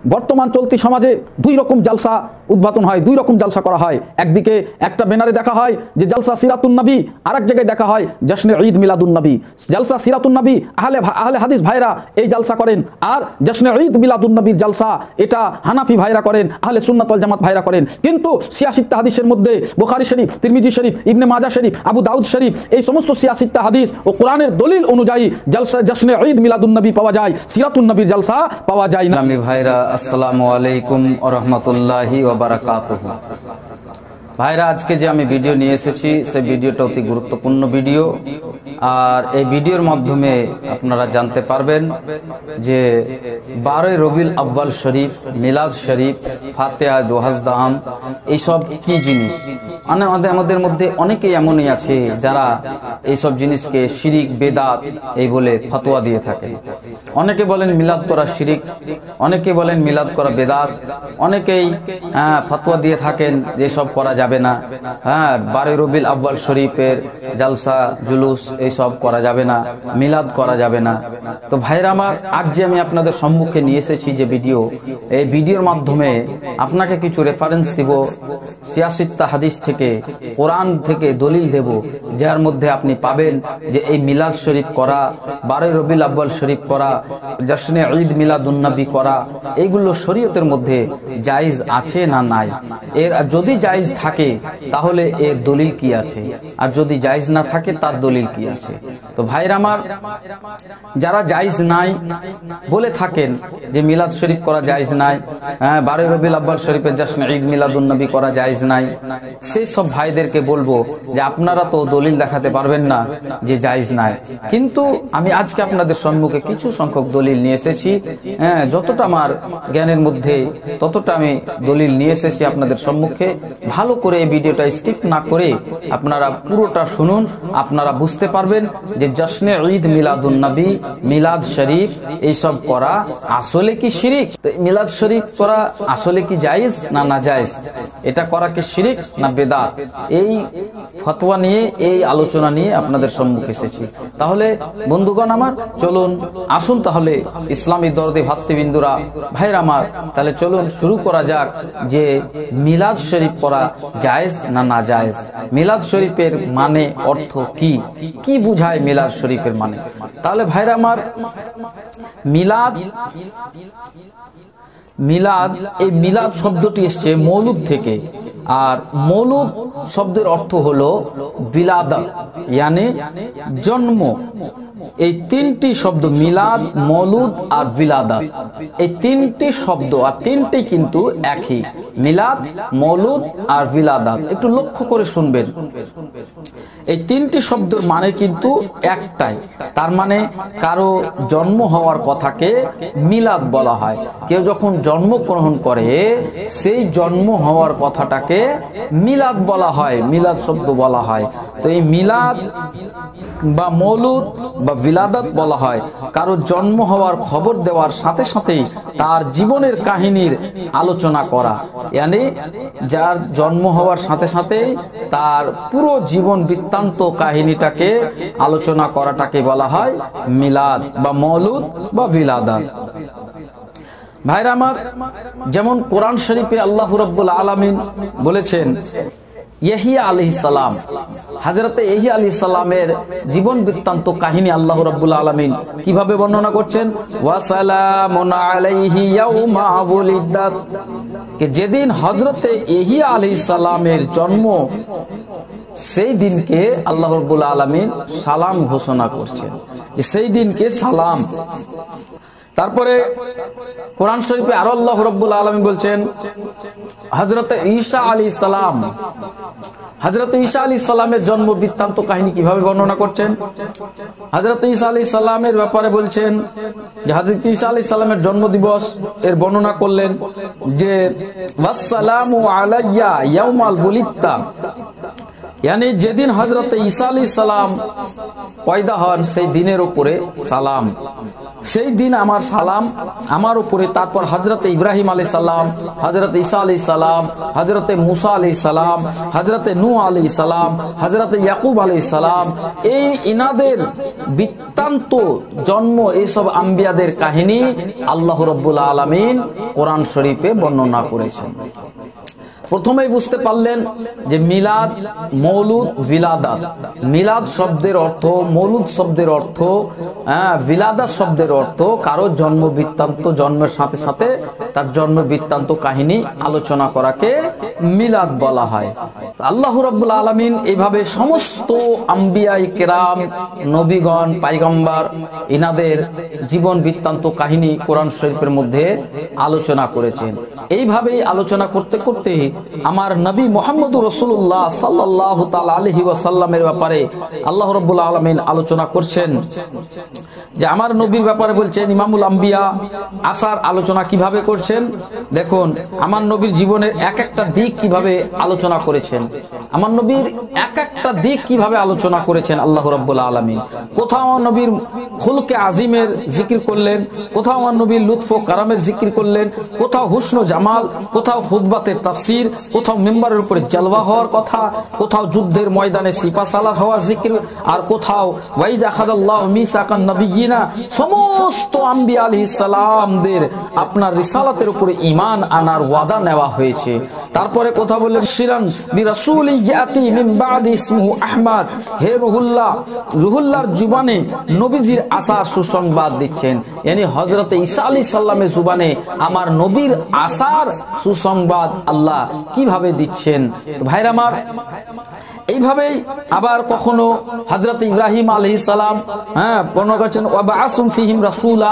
বর্তমান চলতি সমাজে দুই রকম জালসা উদ্বোধন হয়, দুই রকম জালসা করা হয়। একদিকে একটা ব্যানারে দেখা হয় যে জালসা সিরাতুন্নাবি, আর এক জায়গায় দেখা হয় জশ্নে ঈদ মিলাদুন্নবী। জালসা সিরাতুন্নবী আহলে হাদিস ভাইরা এই জালসা করেন, আর জশ্নে ঈদ মিলাদুন্নবীর জালসা এটা হানাফি ভাইরা করেন, আহলে সুন্নাত ওয়াল জামাত ভাইরা করেন। কিন্তু সিয়াসিত্তা হাদিসের মধ্যে বুখারী শরীফ, তিরমিজি শরীফ, ইবনে মাজাহ শরীফ, আবু দাউদ শরীফ, এই সমস্ত সিয়াসিত্তা হাদিস ও কোরআনের দলিল অনুযায়ী জালসা জশ্নে ঈদ মিলাদুন্নবী পাওয়া যায়, সিরাতুন্নবীর জালসা পাওয়া যায় না। আমি ভাইরা আসসালামু আলাইকুম ওয়া রাহমাতুল্লাহি ওয়া বারাকাতুহু। ভাইরা, আজকে যে আমি ভিডিও নিয়ে এসেছি সেই ভিডিওটা অতি গুরুত্বপূর্ণ ভিডিও, আর এই ভিডিওর মাধ্যমে আপনারা জানতে পারবেন যে 12 রবিউল আউয়াল শরীফ, মিলাদ শরীফ, ফাতিহা, দুহাজদাম এইসব কি জিনিস। মানে আমাদের মধ্যে অনেকেই এমনই আছে যারা এইসব জিনিসকে শিরিক, বেদাত এই বলে ফতোয়া দিয়ে থাকে। অনেকে বলেন মিলাদ করা শিরিক, অনেকে বলেন মিলাদ করা বেদাত, অনেকেই ফতোয়া দিয়ে থাকেন যে সব করা যাবে না। 12 রবিউল আউয়াল শরীফের জালসা জুলুস এইসব করা যাবে না, মিলাদ করা যাবে না। তো ভাইরা আমার, আজ যে আমি আপনাদের সম্মুখে নিয়ে এসেছি যে ভিডিও, এই ভিডিওর মাধ্যমে আপনাকে কিছু রেফারেন্স দিব, সিয়াসিত্তা হাদিস থেকে, কোরআন থেকে দলিল দেব, যার মধ্যে আপনি পাবেন যে এই মিলাদ শরীফ করা, 12 রবিউল আউয়াল শরীফ করা, জশ্নে ঈদ মিলাদুন্নবী করা, এইগুলো শরীয়তের মধ্যে জায়েজ আছে না নাই। এর যদি জায়েজ থাকে তাহলে এর দলিল কি আছে, আর যদি জায়েজ না থাকে তার দলিল কি আছে। তো ভাইরা আমার, যারা জায়েজ নাই বলে থাকেন যে মিলাদ শরীফ করা জায়েজ নাই, 12 রবিউল আউয়াল শরীফের জশ্নে ঈদ মিলাদুন্নবী করা জায়েজ নাই, সেই সব ভাইদেরকে বলবো যে আপনারা তো দলিল দেখাতে পারবেন না যে জায়েজ নাই। কিন্তু আমি আজকে আপনাদের সম্মুখে কিছু সংখ্যক দলিল নিয়ে এসেছি, যতটা আমার জ্ঞানের মধ্যে ততটা আমি দলিল নিয়ে এসেছি আপনাদের সম্মুখে। ভালো করে এই ভিডিওটা স্কিপ না করে আপনারা পুরোটা শুনুন, আপনারা বুঝতে পারবেন যে জশ্নে ঈদ মিলাদুন্নবী, মিলাদ শরীফ এইসব করা আসলে কি শিরিক, মিলাদ শরীফ করা আসলে কি জায়েজ না নাজায়েজ, এটা করা কি শিরিক না বেদাত, এই ফতোয়া নিয়ে, এই আলোচনা নিয়ে আপনাদের সম্মুখে এসেছি। তাহলে বন্ধুগণ আমার, চলুন আসুন তাহলে ইসলামী দরদে ভাতৃবৃন্দুরা, ভাইরা আমার, তাহলে চলুন শুরু করা যাক যে মিলাদ শরীফ করা জায়েজ না নাজায়েজ। মিলাদ শরীফের মানে অর্থ কি, কি বুঝায় মিলাদ শরীফের মানে। তাহলে ভাইরা আমার, মিলাদ, এই মিলাদ শব্দটি এসছে মৌলুদ থেকে, আর মৌলুদ শব্দের অর্থ হলো বিলাদত, ইয়ানি জন্ম। এই তিনটি শব্দ, মিলাদ, মৌলুদ আর বিলাদাত, এই তিনটি শব্দ, আর তিনটি কিন্তু একই, মিলাদ, মৌলুদ আর বিলাদাত। একটু লক্ষ্য করে শুনবেন, এই তিনটি শব্দের মানে কিন্তু একটাই। তার মানে কারো জন্ম হওয়ার কথাকে মিলাদ বলা হয়। কেউ যখন জন্মগ্রহণ করে সেই জন্ম হওয়ার কথাটাকে মিলাদ বলা হয়, মিলাদ শব্দ বলা হয়। তো এই মিলাদ বা মৌলুদ বা বিলাদাত বলা হয় কারো জন্ম হওয়ার খবর দেওয়ার সাথে সাথেই তার জীবনের কাহিনীর আলোচনা করা, মানে যার জন্ম হওয়ার সাথে সাথে তার পুরো জীবন বৃত্তান্ত কাহিনীটাকে আলোচনা করাটাকে বলা হয় মিলাদ বা মৌলুদ বা বিলাদাত। ভাইরা আমার, যেমন কোরআন শরীফে আল্লাহ রাব্বুল আলামিন বলেছেন, ইয়াহিয়া আলাইহিস সালাম, হযরতে ইয়াহিয়া আলাইহিস সালামের জীবন বৃত্তান্ত কাহিনী আল্লাহ রাব্বুল আলামিন কিভাবে বর্ণনা করছেন, ওয়া সালামুন আলাইহি ইয়াউমা উলিদাত, যে যেদিন হযরতে ইয়াহিয়া আলাইহিস সালামের জন্ম সেই দিনকে আল্লাহ রাব্বুল আলামিন সালাম ঘোষণা করছেন, যে সেই দিনকে সালাম। তারপরে কোরআন শরীফে আরো আল্লাহ রাব্বুল আলামিন বলছেন, হযরত ঈসা আলাইহিস সালাম, হযরত ঈসা আলাইহিস সালামের জন্ম বৃত্তান্ত কাহিনী কিভাবে বর্ণনা করছেন। হযরত ঈসা আলাইহিস সালামের ব্যাপারে বলছেন যে হযরত ঈসা আলাইহিস সালামের জন্ম দিবস এর বর্ণনা করলেন যে ওয়াসসালামু আলাইয়া ইয়াউমাল বুলিদতা, यानी যেদিন হযরত ঈসা আলাইহিস সালাম পয়দা হন সেই দিনের উপরে সালাম। সেই দিন আমার সালাম আমার উপরে, তারপর হযরতে ইব্রাহিম আলাইহিস সালাম, হযরতে ঈসা আলাইহিস সালাম, হযরতে মুসা আলাইহিস সালাম, হযরতে নূহ আলাইহিস সালাম, হযরতে ইয়াকুব আলাইহিস সালাম, এই ইনাদের বৃত্তান্ত, জন্ম, এইসব আম্বিয়াদের কাহিনী আল্লাহ রাব্বুল আলামিন কোরআন শরীফে বর্ণনা করেছেন। প্রথমেই বুঝতে পারলেন যে মিলাদ, মৌলুদ, বিলাদাত। মিলাদ শব্দের অর্থ, মৌলুদ শব্দের অর্থ, বিলাদাত শব্দের অর্থ কারো জন্ম বৃত্তান্ত, জন্মের সাথে সাথে তার জন্ম বৃত্তান্ত কাহিনী আলোচনা করাকে মিলাদ বলা হয়। আল্লাহ রাব্বুল আলামিন এইভাবে সমস্ত আম্বিয়ায়ে কেরাম, নবীগণ, পায়গম্বর, ইনাদের জীবন বৃত্তান্ত কাহিনী কোরআন শরীফের মধ্যে আলোচনা করেছেন। এইভাবেই আলোচনা করতে করতে আমার নবী মুহাম্মদুর রাসূলুল্লাহ সাল্লাল্লাহু তাআলা আলাইহি ওয়াসাল্লামের ব্যাপারে আল্লাহ রাব্বুল আলামিন আলোচনা করছেন। যে আমার নবীর ব্যাপারে বলছেন, ইমামুল আম্বিয়া আসার আলোচনা কিভাবে করছেন দেখুন। আমার নবীর জীবনের এক একটা দিক কিভাবে আলোচনা করেছেন, আমার নবীর এক একটা দিক কিভাবে আলোচনা করেছেন আল্লাহ রাব্বুল আলামিন। কোথাও আমার নবীর খুলকে আজিমের জিকির করলেন, কোথাও আমার নবীর লুৎফ ও কারামের জিকির করলেন, কোথাও হুসন ও জামাল, কোথাও খুতবাতের তাফসীর, কোথাও মিম্বারের উপরে জালওয়া হওয়ার কথা, কোথাও যুদ্ধের ময়দানে সিপাহসালার হওয়ার জিকির, আর কোথাও ওয়াইজা খাযাল্লাহু মিসাকান নবিয়্যিনা, সমস্ত আম্বিয়া আলাইহিস সালামদের আপনার রিসালাতের উপরে ঈমান আনার ওয়াদা নেওয়া হয়েছে। তারপরে কথা বললেন শিরান বিরাসূলি ইয়াতি মিন বাদি ইসমুহু আহমদ, হে রুহুল্লাহ, রুহুল্লাহর জুবানে নবীজির আসার সুসংবাদ দিচ্ছেন। यानी হযরতে ঈসা আলাইহিস সালামের জুবানে আমার নবীর আসার সুসংবাদ আল্লাহ কিভাবে দিচ্ছেন। তো ভাইরা আমার, এইভাবেই আবার কখনো হযরতে ইব্রাহিম আলাইহিস সালাম বর্ণনা করেছেন ওয়া বাআসুম ফীহিম রাসূলা,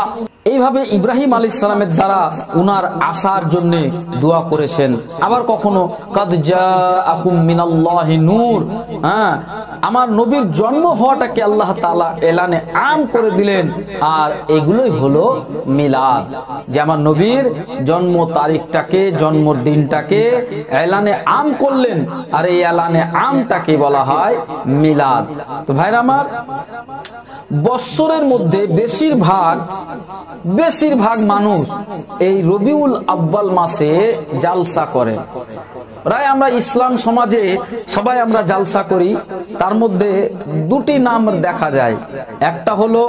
এইভাবে ইব্রাহিম আলাইহিস সালামের দ্বারা উনার আসার জন্য দোয়া করেছেন। আবার কখনো কাদ জাআকুম মিনাল্লাহি নূর, আমার নবীর জন্ম হওয়াটাকে আল্লাহ তাআলা এলানে আম করে দিলেন। আর এগুলোই হলো মিলাদ, যে আমার নবীর জন্ম তারিখটাকে, জন্মদিনটাকে এলানে আম করলেন, আর এই এলানে আমটাকে বলা হয় মিলাদ। তো ভাইরা আমার, বৎসরের মধ্যে বেশিরভাগ মানুষ এই রবিউল আউয়াল মাসে জালসা করে। প্রায় আমরা ইসলাম সমাজে সবাই আমরা জালসা করি, তার মধ্যে দুটি নাম দেখা যায়। একটা হলো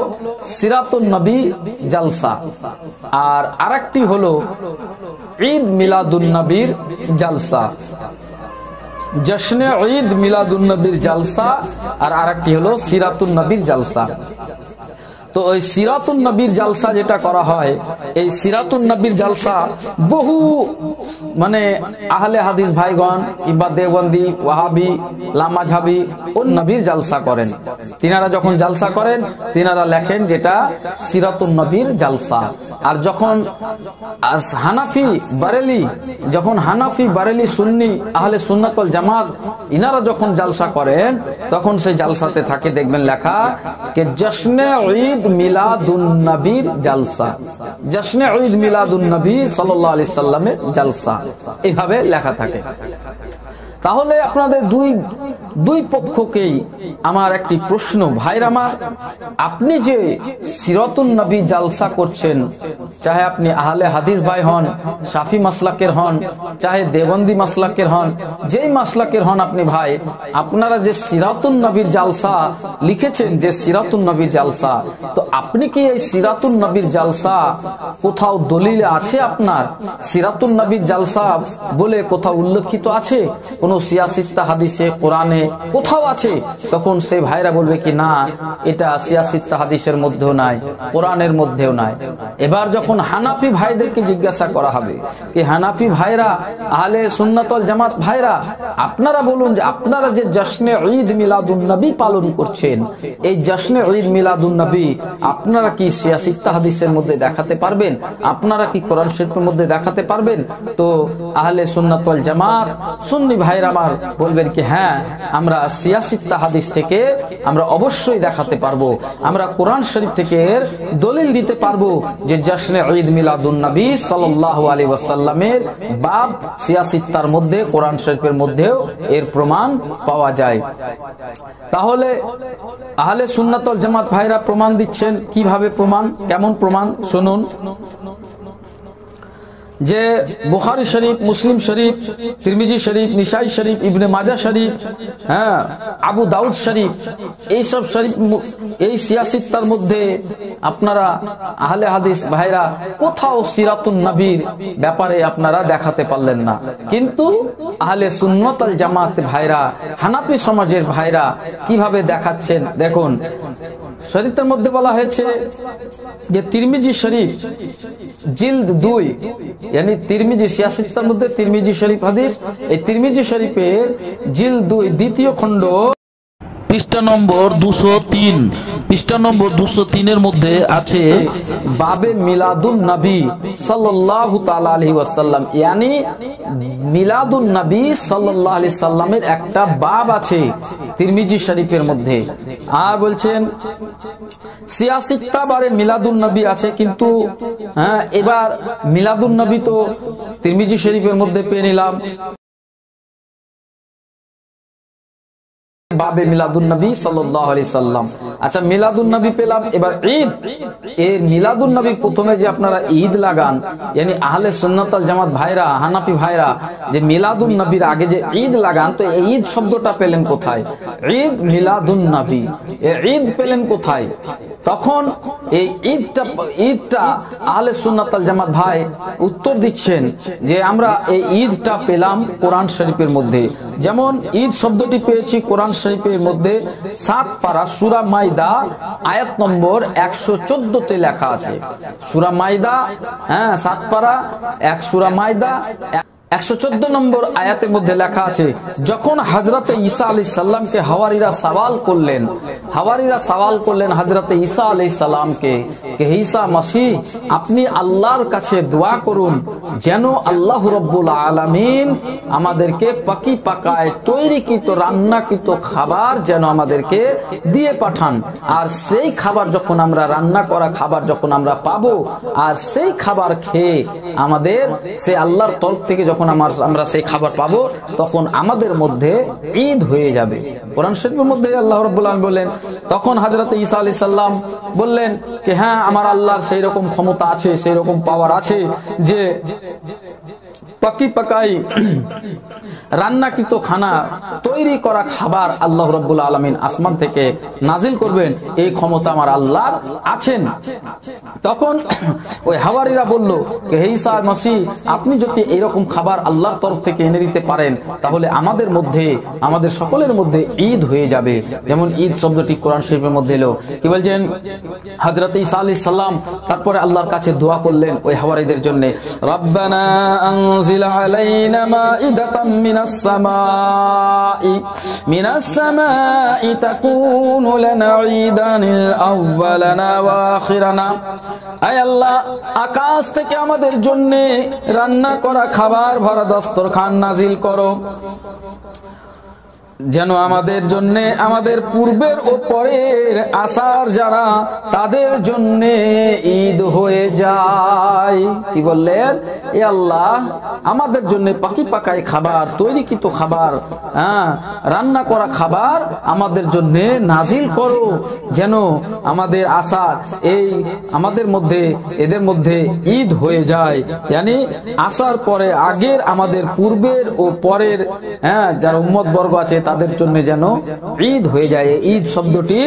সিরাতুন্নবী জালসা, আর আরেকটি হলো ঈদ মিলাদুন্নবীর জালসা। জশ্নে ঈদ মিলাদুন্নবীর জালসা আর আরেকটি হলো সিরাতুন্নবীর জালসা। তো ওই সিরাতুন্নবীর জালসা যেটা করা হয়, এই সিরাতুন্নবীর জালসা বহু মানে আহলে হাদিস ভাইগণ কিংবা দেওবন্দি, ওয়াহাবি, লামাঝাবি ও নবীর জালসা করেন। তিনারা যখন জালসা করেন, তিনারা লেখেন যেটা সিরাতুন্নবীর জালসা। আর যখন হানাফি, বারেলি, সুন্নি, আহলে সুন্নাত ওয়াল জামাত ইনারা যখন জালসা করেন, তখন সেই জালসাতে থাকে দেখবেন লেখা যে জশ্নে ঈদ মিলাদুন্নবীর জালসা, জশ্নে ঈদ মিলাদুন্নবী সাল্লাল্লাহু আলাইহি সাল্লামের জালসা, এইভাবে লেখা থাকে। তাহলে আপনাদের দুই পক্ষকেই আমার একটি প্রশ্ন, ভাইরা আমার, আপনি যে সিরাতুন্নবী জালসা করছেন, চাহে আপনি আহলে হাদিস ভাই হন, শাফি মাসলাকের হন, চাহে দেওবন্দি মাসলাকের হন, যেই মাসলাকের হন আপনি ভাই, আপনারা যে সিরাতুন্নবীর জালসা লিখেছেন, যে সিরাতুন্নবীর জালসা, তো আপনি কি এই সিরাতুন্নবীর জালসা কোথাও দলিলে আছে? আপনার সিরাতুন্নবীর জালসা বলে কোথাও উল্লেখিত আছে? কোন সিয়াসিত্তা হাদিসে, কোরআনে কোথাও আছে? তখন সেই ভাইরা বলবে কি না, এটা সিয়াসিত্তা হাদিসের মধ্যেও নাই, কোরআনের মধ্যেও নাই। এবার যখন হানাফি ভাইদেরকে জিজ্ঞাসা করা হবে কি হানাফি ভাইরা, আহলে সুন্নাত ওয়াল জামাত ভাইরা, আপনারা বলুন যে আপনারা যে জশ্নে ঈদ মিলাদুন্নবী পালন করছেন, এই জশ্নে ঈদ মিলাদুন্নবী আপনারা কি সিয়াসিত্তা হাদিসের মধ্যে দেখাতে পারবেন? আপনারা কি কোরআন শরীফের মধ্যে দেখাতে পারবেন? তো আহলে সুন্নাত ওয়াল জামাত, সুন্নি ভাইরা ভাইরা আমার বলবেন কি হ্যাঁ আমরা সিয়াসিত্তা হাদিস থেকে আমরা অবশ্যই দেখাতে পারবো, আমরা কোরআন শরীফ থেকে এর দলিল দিতে পারবো যে জশ্নে ঈদ মিলাদুন্নবী সাল্লাল্লাহু আলাইহি ওয়াসাল্লামের বাব সিয়াসিত্তার মধ্যে কোরআন শরীফের মধ্যেও এর প্রমাণ পাওয়া যায়। তাহলে আহলে সুন্নাত ওয়াল জামাত ভাইরা প্রমাণ দিচ্ছেন কিভাবে, প্রমাণ কেমন প্রমাণ শুনুন। যে বুখারী শরীফ, মুসলিম শরীফ, তিরমিজি শরীফ, নিসাই শরীফ, ইবনে মাজাহ শরীফ, হ্যাঁ আবু দাউদ শরীফ, এই সব শরীফ এই সিয়াসিত্তার মধ্যে আপনারা আহলে হাদিস ভাইরা কোথাও সিরাতুন্নবীর ব্যাপারে আপনারা দেখাতে পারলেন না, কিন্তু আহলে সুন্নাত ওয়াল জামাত ভাইরা, হানাফি সমাজের ভাইরা কিভাবে দেখাচ্ছেন দেখুন। শরীফের মধ্যে বলা হয়েছে যে তিরমিজি শরীফ জিলদ 2 यानी তিরমিজি সিয়াসিত্তার মধ্যে তিরমিজি শরীফ হাদিস, এই তিরমিজি শরীফের জিলদ 2 দ্বিতীয় খণ্ড পৃষ্ঠা নম্বর 203, পৃষ্ঠা নম্বর 203 এর মধ্যে আছে বাবে মিলাদুন্নবী সাল্লাল্লাহু তাআলা আলাইহি ওয়াসাল্লাম, यानी মিলাদুন্নবী সাল্লাল্লাহু আলাইহি সাল্লামের একটা বাব আছে তিরমিজি শরীফের মধ্যে। আর বলছেন সিয়াসিত্তা বারে মিলাদুন্নবী আছে, কিন্তু হ্যাঁ এবার মিলাদুন্নবী তো তিরমিজি শরীফের মধ্যে পেয়ে নিলাম, বাবে মিলাদুন্নবী সাল্লাল্লাহু আলাইহি সাল্লাম। আচ্ছা মিলাদুন্নবী পেলাম, এবার ঈদ, এর মিলাদুন্নবী প্রথমে যে আপনারা ঈদ লাগান, यानी আহলে সুন্নাত ওয়াল জামাত ভাইরা, হানাফি ভাইরা যে মিলাদুন্নবীর আগে যে ঈদ লাগান, তো এই ঈদ শব্দটা পেলেন কোথায়? ঈদ মিলাদুন্নবী, এই ঈদ পেলেন কোথায়? তখন এই ঈদটা আহলে সুন্নাত ওয়াল জামাত ভাই উত্তর দিচ্ছেন যে আমরা এই ঈদটা পেলাম কোরআন শরীফের মধ্যে। যেমন ঈদ শব্দটি পেয়েছি কোরআন শরীফের মধ্যে 7 পারা সূরা মাইদা আয়াত নম্বর 114 তে লেখা আছে। সূরা মাইদা, হ্যাঁ 7 পারা সূরা মাইদা 114 নম্বর আয়াতের মধ্যে লেখা আছে, যখন হযরতে ঈসা আলাইহিস সালামকে হাওয়ারীরা সওয়াল করলেন হযরতে ঈসা আলাইহিস সালামকে যে ঈসা মসিহ আপনি আল্লাহর কাছে দোয়া করুন যেন আল্লাহ রাব্বুল আলামিন আমাদেরকে পাকায় তৈরিকৃত রান্নাকৃত খাবার যেন আমাদেরকে দিয়ে পাঠান, আর সেই খাবার যখন আমরা রান্না করা খাবার যখন আমরা পাবো, আর সেই খাবার খেয়ে আমাদের সে আল্লাহর তরফ থেকে যখন আমরা সেই খাবার পাবো, তখন আমাদের মধ্যে ঈদ হয়ে যাবে। কোরআন শরীফের মধ্যে আল্লাহ রাব্বুল আলামিন বলেন, তখন হযরত ঈসা আলাইহিস সালাম বললেন যে হ্যাঁ আমার আল্লাহর সেই রকম ক্ষমতা আছে, সেই রকম পাওয়ার আছে যে পাকাই রান্নাকৃত খানা তৈরি করা খাবার আল্লাহ রাব্বুল আলামিন আসমান থেকে নাজিল করবেন, এই ক্ষমতা আমার আল্লাহর আছেন। তখন ওই হাওয়ারীরা বলল হে ঈসা মসিহ আপনি যদি এরকম খাবার আল্লাহর তরফ থেকে এনে দিতে পারেন, তাহলে আমাদের মধ্যে আমাদের সকলের মধ্যে ঈদ হয়ে যাবে। যেমন ঈদ শব্দটি কোরআন শরীফের মধ্যে এলো, কি বলছেন হযরত ঈসা আলাইহিস সালাম তারপরে আল্লাহর কাছে দোয়া করলেন ওই হাওয়ারীদের জন্য, রব্বানা আনজিল আলাইনা মাইদাতাম মিনাস সামাই তাকুনু লানা ঈদান আউওয়ালানা ওয়া আখিরানা, আয় আল্লাহ আকাশ থেকে আমাদের জন্য রান্না করা খাবার ভরা দস্তরখান নাজিল করো, যেন আমাদের জন্য আমাদের পূর্বের ও পরের আসার যারা তাদের জন্য ঈদ হয়ে যায়। কি বললেন? এ আল্লাহ আমাদের জন্য পাকাই খাবার তৈরিকৃত খাবার, হ্যাঁ রান্না করা খাবার আমাদের জন্য নাজিল করো, যেন আমাদের আসার এই আমাদের মধ্যে এদের মধ্যে ঈদ হয়ে যায়, यानी আসার পরে আগের আমাদের পূর্বের ও পরের হ্যাঁ যারা উম্মত বর্গ আছে তাদের জন্য যেন ঈদ হয়ে যায়। ঈদ শব্দটি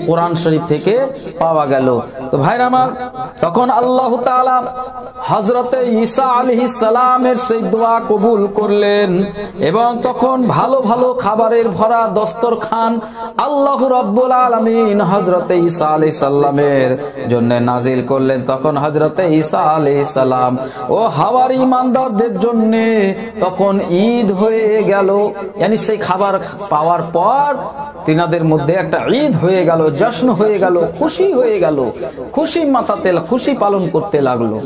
কোরআন শরীফ থেকে পাওয়া গেল। তো ভাইরা আমার, তখন আল্লাহ তাআলা হযরতে ঈসা আলাইহিস সালামের সেই দোয়া কবুল করলেন এবং তখন ভালো ভালো খাবারের ভরা দস্তরখান আল্লাহ রাব্বুল আলামিন হযরতে ঈসা আলাইহিস সালামের জন্য নাজিল করলেন। তখন হযরতে ঈসা আলাইহিস সালাম ও হাওয়ারী ইমানদারদের জন্য তখন ঈদ হয়ে গেল, यानी সেই খাবার পাওয়ার পর তিনাদের মধ্যে একটা ঈদ হয়ে গেল, জশ্ন হয়ে গেল, খুশি হয়ে গেল, খুশি মাতাতে, খুশি পালন করতে লাগলো।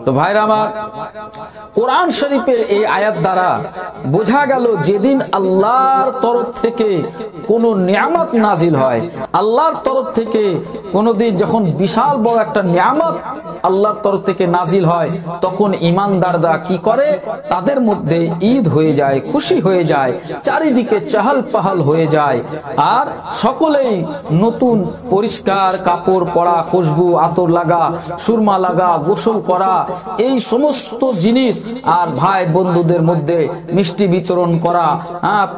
তো ভাইরা আমার, কোরআন শরীফের এই আয়াত দ্বারা বোঝা গেল যেদিন আল্লাহর তরফ থেকে কোন নিয়ামত নাজিল হয়, আল্লাহর তরফ থেকে কোনদিন যখন বিশাল বড় একটা নিয়ামত আল্লাহর তরফ থেকে নাজিল হয়, তখন ঈমানদাররা কি করে? তাদের মধ্যে ঈদ হয়ে যায়, খুশি হয়ে যায়, চারিদিকে চাহাল পাহাল হয়ে যায়, আর সকলেই নতুন পরিষ্কার কাপড় পরা, খুশবু আতর লাগা, সুরমা লাগা, গোসল করা, এই সমস্ত জিনিস, আর ভাই বন্ধুদের মধ্যে মিষ্টি বিতরণ করা,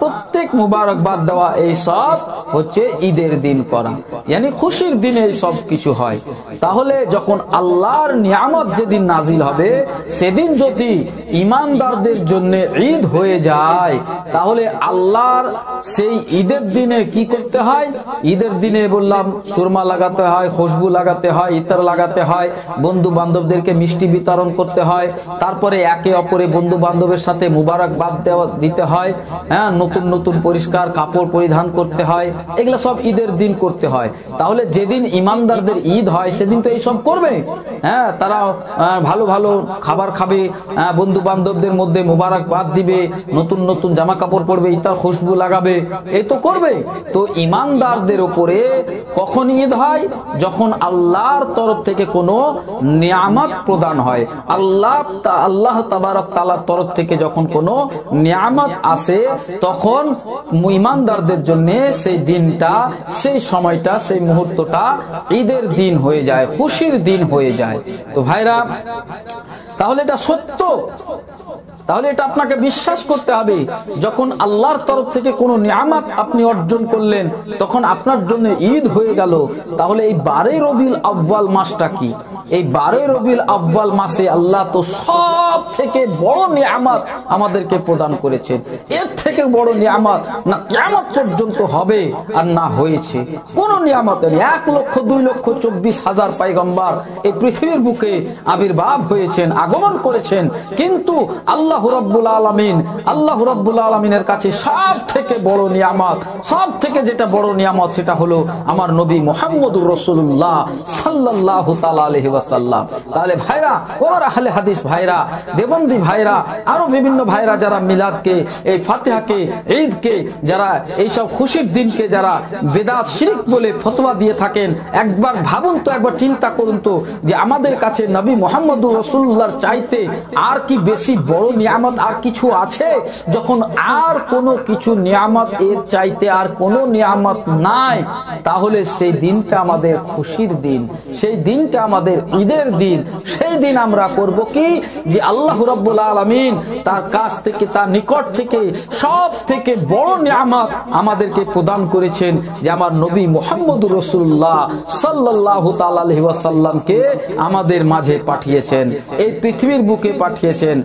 প্রত্যেক মুবারকবাদ দেওয়া, এই সব হচ্ছে ঈদের দিন করা, यानी খুশির দিনে এই সব কিছু হয়। তাহলে যখন আল্লাহর নিয়ামত যেদিন নাজিল হবে, সেদিন যদি ঈমানদারদের জন্য ঈদ হয়ে যায়, তাহলে আল্লাহর সেই ঈদের দিনে কি করতে হয়? ঈদের দিনে বললাম সুরমা লাগাতে হয়, খুশবু লাগাতে হয়, ইত্তর লাগাতে হয়, বন্ধু বান্ধবদেরকে মিষ্টি বিতরণ করতে হয়, তারপরে একে অপরে বন্ধু বান্ধবের সাথে মুবারকবাদ দিতে হয়, নতুন নতুন পরিষ্কার কাপড় পরিধান করতে হয়, এগুলা সব ঈদের দিন করতে হয়। তাহলে যেদিন ঈমানদারদের ঈদ হয় সেদিন তো এই সব করবে, তারা ভালো ভালো খাবার খাবে, বন্ধু বান্ধবদের মধ্যে মুবারকবাদ দিবে, নতুন নতুন জামা কাপড় পরবে, ইতার খুশবু লাগাবে, এই তো করবে। তো ঈমানদারদের উপরে কখন ঈদ হয়? যখন আল্লাহর তরফ থেকে কোনো নিয়ামত প্রদান হয়, আল্লাহ তাবারক তাআলার তরফ থেকে যখন কোনো নিয়ামত আসে, তখন ঈমানদারদের জন্য সেই দিনটা, সেই সময়টা, সেই মুহূর্তটা ঈদের দিন হয়ে যায়, খুশির দিন হয়ে যায়। তো ভাইরা, তাহলে এটা সত্য, তাহলে এটা আপনাকে বিশ্বাস করতে হবে। যখন আল্লাহর তরফ থেকে কোনো নিয়ামত আপনি অর্জন করলেন, তখন আপনার জন্য ঈদ হয়ে গেল। তাহলে এই 12 রবিউল আউয়াল মাসটা কি? এই 12 রবিউল আউয়াল মাসে আল্লাহ তো সব থেকে বড় নিয়ামত আমাদেরকে প্রদান করেছেন। এর থেকে বড় নিয়ামত না কিয়ামত পর্যন্ত হবে আর না হয়েছে। কোন নিয়ামত নেই। 1,02,24,000 পয়গম্বর এই পৃথিবীর বুকে আবির্ভাব হয়েছেন, আগমন করেছেন, কিন্তু আল্লাহ রাব্বুল আলামিনের কাছে সব থেকে বড় নিয়ামত, সব থেকে যেটা বড় নিয়ামত, সেটা হলো আমার নবী মুহাম্মদুর রাসূলুল্লাহ সাল্লাল্লাহু তাআলা আলাইহি ওয়াসাল্লাম। তাহলে ভাইরা, ওর আহলে হাদিস ভাইরা, দেবন্দী ভাইরা, আরো বিভিন্ন ভাইরা যারা মিলাদকে, এই ফাতিহাকে, ঈদকে, যারা এইসব খুশির দিনকে যারা বেদাত শিরক বলে ফতোয়া দিয়ে থাকেন, একবার ভাবুন তো, একবার চিন্তা করুন তো, যে আমাদের কাছে নবী মুহাম্মদুর রাসূলুল্লাহর চাইতে আর কি বেশি বড় নিয়ামত আর কিছু আছে? যখন আর কোনো কিছু নিয়ামত এর চাইতে আর কোনো নিয়ামত নাই, তাহলে সেই দিনটা আমাদের খুশির দিন, সেই দিনটা আমাদের ঈদের দিন। সেই দিন আমরা করব কি? যে আল্লাহ রাব্বুল আলামিন তার কাছ থেকে, তার নিকট থেকে সব থেকে বড় নিয়ামত আমাদেরকে প্রদান করেছেন, যে আমার নবী মুহাম্মদুর রাসূলুল্লাহ সাল্লাল্লাহু তাআলা আলাইহি ওয়াসাল্লামকে আমাদের মাঝে পাঠিয়েছেন, এই পৃথিবীর বুকে পাঠিয়েছেন।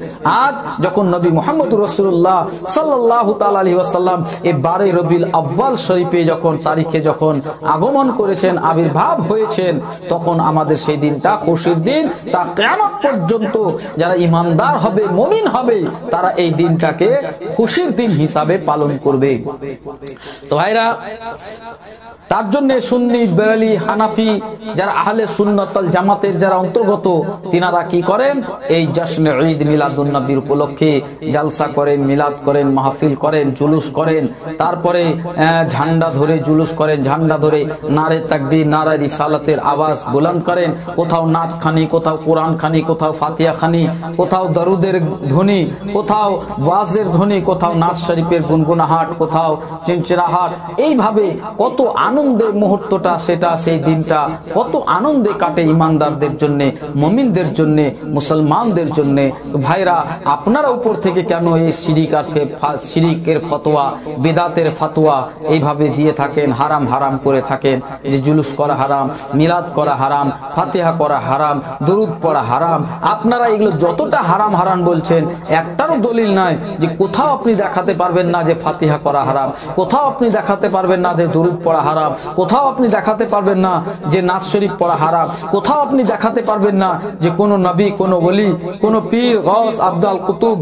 আজ যখন নবী মুহাম্মদুর রাসূলুল্লাহ সাল্লাল্লাহু তাআলা আলাইহি ওয়াসাল্লাম এই 12 রবিউল আউয়াল শরীফে যখন তারিখে যখন আগমন করেছেন, আবির্ভাব হয়েছেন, তখন আমাদের সেই দিনটা খুশির দিন। তা কিয়ামত পর্যন্ত যারা ঈমানদার হবে, মুমিন হবে, তারা এই দিনটাকে খুশির দিন হিসাবে পালন করবে। তো ভাইরা, তার জন্য সুন্নি, বেরেলি, হানাফি যারা আহলে সুন্নাত ওয়াল জামাতের যারা অন্তর্গত, তিনারা কি করেন? এই জশ্নে ঈদ মিলাদুন্নবীর উপলক্ষে জালসা করেন, মিলাদ করেন, মাহফিল করেন, জুলুস করেন, তারপরে ঝান্ডা ধরে জুলুস করেন, ঝান্ডা ধরে নারে তাকবীর, নারে রিসালাতের আওয়াজ বুলন্দ করেন। কোথাও নাত খানি, কোথাও কোরআন খানি, কোথাও ফাতিহা খানি, কোথাও দরুদের ধ্বনি, কোথাও ওয়াজের ধ্বনি, কোথাও নাচ শরীফের গুনগুনাহাট, কোথাও চিনচিরাহাট। এইভাবে কত আনন্দের মুহূর্তটা, সেটা সেই দিনটা কত আনন্দে কাটে ঈমানদারদের জন্য, মুমিনদের জন্য, মুসলমানদের জন্য। ভাইরা, আপনারা উপর থেকে কেন এই শিরিকের ফতোয়া, বিদাতের ফতোয়া এইভাবে দিয়ে থাকেন, হারাম হারাম করে থাকেন, যে জুলুস করা হারাম, মিলাদ করা হারাম, ফাতিহা করা হারাম, দরুদ পড়া হারাম। আপনারা এগুলো যতটা হারাম হারাম বলছেন, একটারও দলিল নাই যে কোথাও আপনি দেখাতে পারবেন না যে ফাতিহা করা হারাম, কোথাও আপনি দেখাতে পারবেন না যে দরুদ পড়া হারাম, কোথাও আপনি দেখাতে পারবেন না যে নাচ শরীফ পড়া হারাম, কোথাও আপনি দেখাতে পারবেন না যে কোনো নবী, কোনো ওলি, কোনো পীর, গাউস, আব্দাল, কুতুব,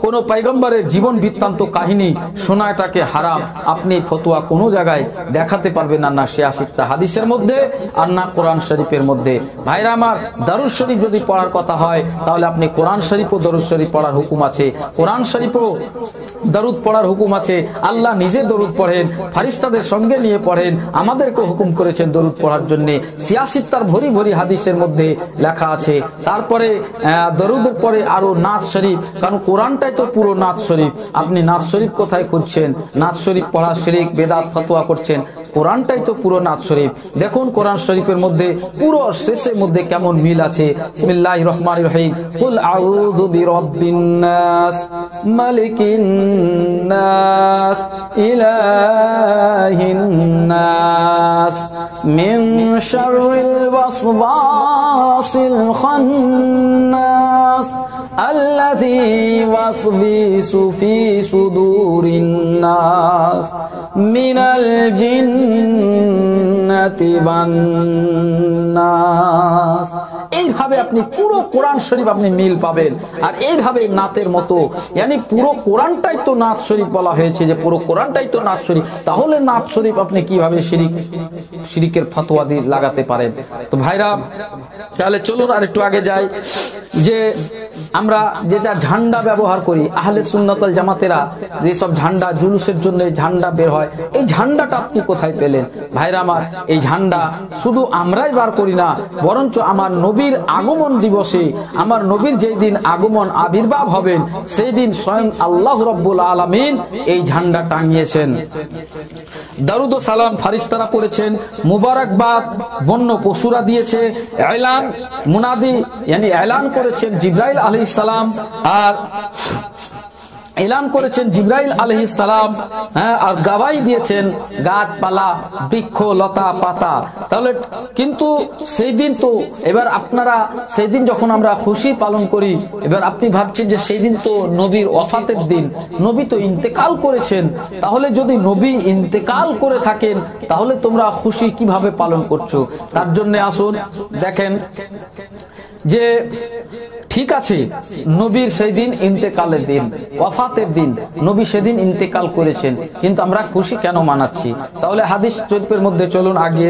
কোন পয়গম্বরের জীবন বৃত্তান্ত কাহিনী শোনাটাকে হারাম, আপনি ফতোয়া কোনো জায়গায় দেখাতে পারবেন না, না শিয়াসিত্তা হাদিসের মধ্যে আর না কোরআন শরীফের মধ্যে। ভাইরা আমার, দরুদ শরীফ যদি পড়ার কথা হয় তাহলে আপনি কোরআন শরীফ ও দরুদ শরীফ পড়ার হুকুম আছে, কোরআন শরীফও দরুদ পড়ার হুকুম আছে। আল্লাহ নিজে দরুদ পড়েন, ফারিস্তাদের সঙ্গে নিয়ে পড়েন, আমাদেরকে হুকুম করেছেন দরুদ পড়ার জন্য। সিয়াসিত্তার ভরি ভরি হাদিসের মধ্যে লেখা আছে। তারপরে দরুদের পরে আরো নাত শরীফ, কারণ কোরআনটাই তো পুরো নাত শরীফ। আপনি নাত শরীফ কোথায় করছেন? নাত শরীফ পড়া শিরক, বেদাত, ফতোয়া করছেন। কোরআনটাই তো পুরো নাত শরীফ। দেখুন কোরআন শরীফের মধ্যে পুরো শেষের মধ্যে কেমন মিল আছে। বিসমিল্লাহির রহমানির রহিম, কুল আউযু বিরাব্বিন নাস মালিকিন নাস ইলাহিন নাস মিন শাররিল ওয়াসওয়াসিল খান্নাস আল্লাযী ওয়াসবিসু ফি সুদুরিন নাস মিনাল জিন্নাতি ওয়ান নাস। এইভাবে আপনি পুরো কোরআন শরীফ আপনি মিল পাবেন। আর এইভাবে নাতের মতো, यानी পুরো কোরআনটাই তো নাত শরীফ বলা হয়েছে, যে পুরো কোরআনটাই তো নাত শরীফ। তাহলে নাত শরীফ আপনি কিভাবে শিরিকের ফতোয়া দিয়ে লাগাতে পারেন? তো ভাইরা, তাহলে চলুন আর একটু আগে যাই। যে আমরা যেটা ঝান্ডা ব্যবহার করি, আহলে সুন্নাত ওয়াল জামাতেরা যে সব ঝান্ডা জুলুসের জন্য ঝান্ডা বের হয়, এই ঝান্ডাটা আপনি কোথায় পেলেন? ভাইরা আমার, এই ঝান্ডা শুধু আমরাই বার করি না, বরঞ্চ আমার নবীর আগমন দিবসে, আমার নবীর যেই দিন আগমন আবির্ভাব হবেন, সেই দিন স্বয়ং আল্লাহ রাব্বুল আলামিন এই ঝান্ডা টাঙিয়েছেন। দরুদ ও সালাম ফারিস্তারা করেছেন, মুবারকবাদ বন্য পশুরা দিয়েছে, এলান মুনাদি यानी এলান করেছেন জিবরাইল আলাইহিস সালাম, আর এলান করেছেন জিবরাইল আলাইহিস সালাম, হ্যাঁ, আর গাওয়াই দিয়েছেন গাছপালা, বৃক্ষ, লতা পাতা। তাহলে কিন্তু সেই দিন তো, এবার আপনারা সেই দিন যখন আমরা খুশি পালন করি, এবার আপনি ভাবছেন যে সেই দিন তো নবীর ওয়াফাতের দিন, নবী তো ইন্তেকাল করেছেন। তাহলে যদি নবী ইন্তেকাল করে থাকেন, তাহলে তোমরা খুশি কিভাবে পালন করছো? তার জন্য আসুন দেখেন যে ঠিক আছে, নবীর সেই দিন ইন্তেকালের দিন, ওয়াফাতের দিন, নবী সেদিন ইন্তেকাল করেছেন, কিন্তু আমরা খুশি কেন মানাচ্ছি? তাহলে হাদিস শরীফের মধ্যে চলুন আগে।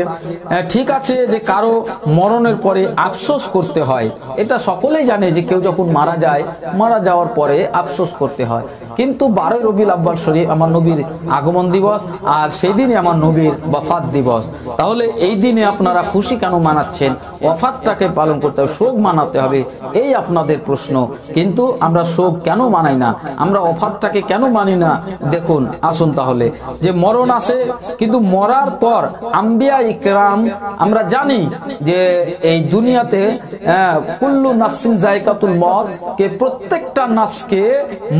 ঠিক আছে যে কারো মরণের পরে আফসোস করতে হয়, এটা সকলেই জানে যে কেউ যখন মারা যায়, মারা যাওয়ার পরে আফসোস করতে হয়। কিন্তু 12 রবিউল আউয়াল শরীফ আমার নবীর আগমন দিবস, আর সেই দিনই আমার নবীর ওয়াফাত দিবস। তাহলে এই দিনে আপনারা খুশি কেন মানাচ্ছেন? ওয়াফাতটাকে পালন করতে হবে, শোক মানাতে হবে, এই আপনাদের প্রশ্ন। কিন্তু আমরা শোক কেন মানাই না, আমরা ওয়াফাতটাকে কেন মানি না? দেখুন আসুন তাহলে, যে মরণ আসে, কিন্তু মরার পর আম্বিয়া ইকরাম, আমরা জানি যে এই দুনিয়াতে কুল্লু নাফসিন যায়কাতুল মউত, কে প্রত্যেকটা নাফসকে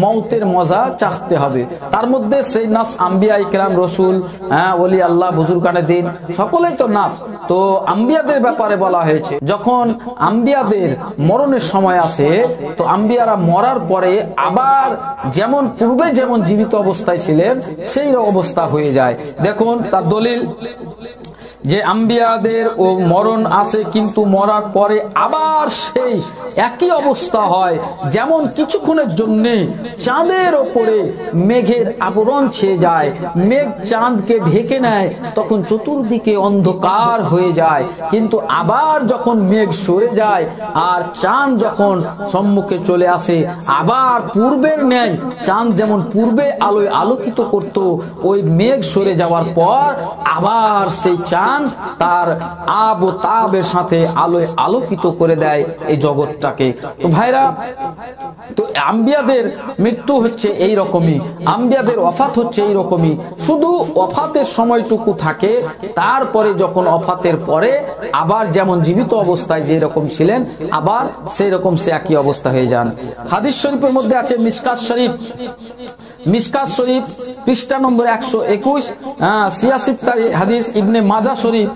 মৌতের মজা চাখতে হবে। তার মধ্যে সেই নাফস আম্বিয়া ইকরাম, রসুল, ওলি আল্লাহ, বুজুর্গানে দিন, সকলেই তো নাফস। তো আম্বিয়াদের ব্যাপারে বলা হয়েছে, যখন আম্বিয়াদের মরণের সময় আসে, তো আম্বিয়ারা মরার পরে আবার যেমন পূর্বে যেমন জীবিত অবস্থায় ছিলেন সেই অবস্থা হয়ে যায়। দেখুন তার দলিল, যে আম্বিয়াদের ও মরণ আসে, কিন্তু মরার পরে আবার সেই একই অবস্থা হয়, যেমন কিছুক্ষণের জন্য চাঁদের ওপরে মেঘের আবরণ ছেয়ে যায়, মেঘ চাঁদকে ঢেকে নেয়, তখন চতুর্দিকে অন্ধকার হয়ে যায়, কিন্তু আবার যখন মেঘ সরে যায় আর চাঁদ যখন সম্মুখে চলে আসে, আবার পূর্বের ন্যায় চাঁদ যেমন পূর্বে আলোয় আলোকিত করত, ওই মেঘ সরে যাওয়ার পর আবার সেই চাঁদ তার আব ও তাবের সাথে আলোয় আলোকিত করে দেয় এই জগৎটাকে। তো ভাইরা, তো আম্বিয়াদের মৃত্যু হচ্ছে এই রকমই, আম্বিয়াদের ওয়াফাত হচ্ছে এই রকমই। শুধু ওয়াফাতের সময়টুকু থাকে, তারপরে যখন ওয়াফাতের পরে আবার যেমন জীবিত অবস্থায় যে রকম ছিলেন, আবার সেই রকম সে একই অবস্থা হয়ে যান। হাদিস শরীফের মধ্যে আছে, মিশকাত শরীফ মিশকাত শরীফ পৃষ্ঠা নম্বর 121, সিয়াসিত্তারি হাদিস ইবনে মাজা শরীফ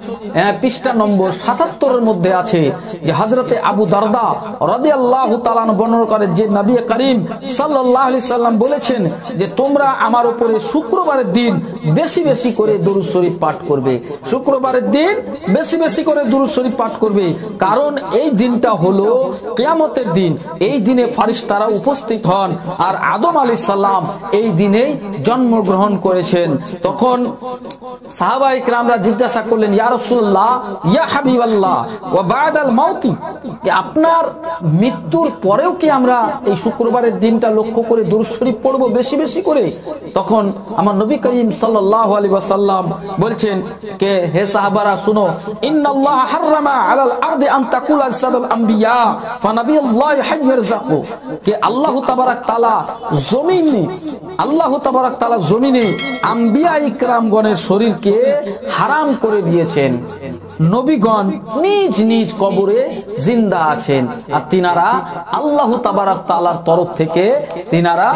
পৃষ্ঠা নম্বর 77 এর মধ্যে আছে যে হযরতে আবু দারদা রাদিয়াল্লাহু তাআলা বর্ণনা করেন যে নবী করিম সাল্লাল্লাহু আলাইহি সাল্লাম বলেছেন যে তোমরা আমার উপরে শুক্রবারের দিন বেশি বেশি করে দুরূদ শরীফ পাঠ করবে। শুক্রবারের দিন বেশি বেশি করে দুরূদ শরীফ পাঠ করবে, কারণ এই দিনটা হলো কিয়ামতের দিন। এই দিনে ফেরেশতারা উপস্থিত হন, আর আদম আলাইহিস সালাম এই দিনেই জন্মগ্রহণ করেছেন। তখন সাহাবায়ে কেরামরা জিজ্ঞাসা করলেন, ইয়া রাসূলুল্লাহ, ইয়া হাবিবাল্লাহ, ওয়া বা'দাল মাউতি, আপনার মৃত্যুর পরেও কি আমরা এই শুক্রবারের দিনটা লক্ষ্য করে দুরূদ শরীফ পড়ব বেশি বেশি করে? তখন আমার নবী করিম সাল্লাল্লাহু আলাইহি ওয়াসাল্লাম বলছেন কে হে সাহাবারা শুনো, ইন্নাল্লাহ হাররামা আলাল আরদি আন তাকুলা সাদাল আম্বিয়া ফানাবিয়ুল্লাহি হাইয়ারযাকু, কে আল্লাহ তাবারাক তাআলা জমিনে আম্বিয়া ইকরামগণের শরীরকে হারাম করে দিয়েছেন। নবীগণ নিজ নিজ কবরে জিন্দা আছেন, আর তিনারা আল্লাহ তাবারাক তাআলার তরফ থেকে তিনারা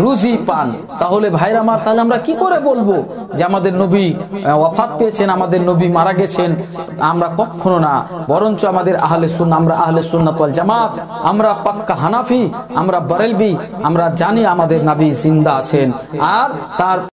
রুজি পান। তাহলে ভাইরা আমার, তাহলে আমরা কি করে বলবো যে আমাদের নবী ওয়াফাত পেয়েছেন, আমাদের নবী মারা গেছেন? আমরা কখনো না, বরঞ্চ আমাদের আহলে সুন্নাহ, আমরা আহলে সুন্নাত ওয়াল জামাত, আমরা পাক্কা হানাফি, আমরা বরেলভি, আমরা জানি আমাদের নবী জিন্দা আছেন, আর তার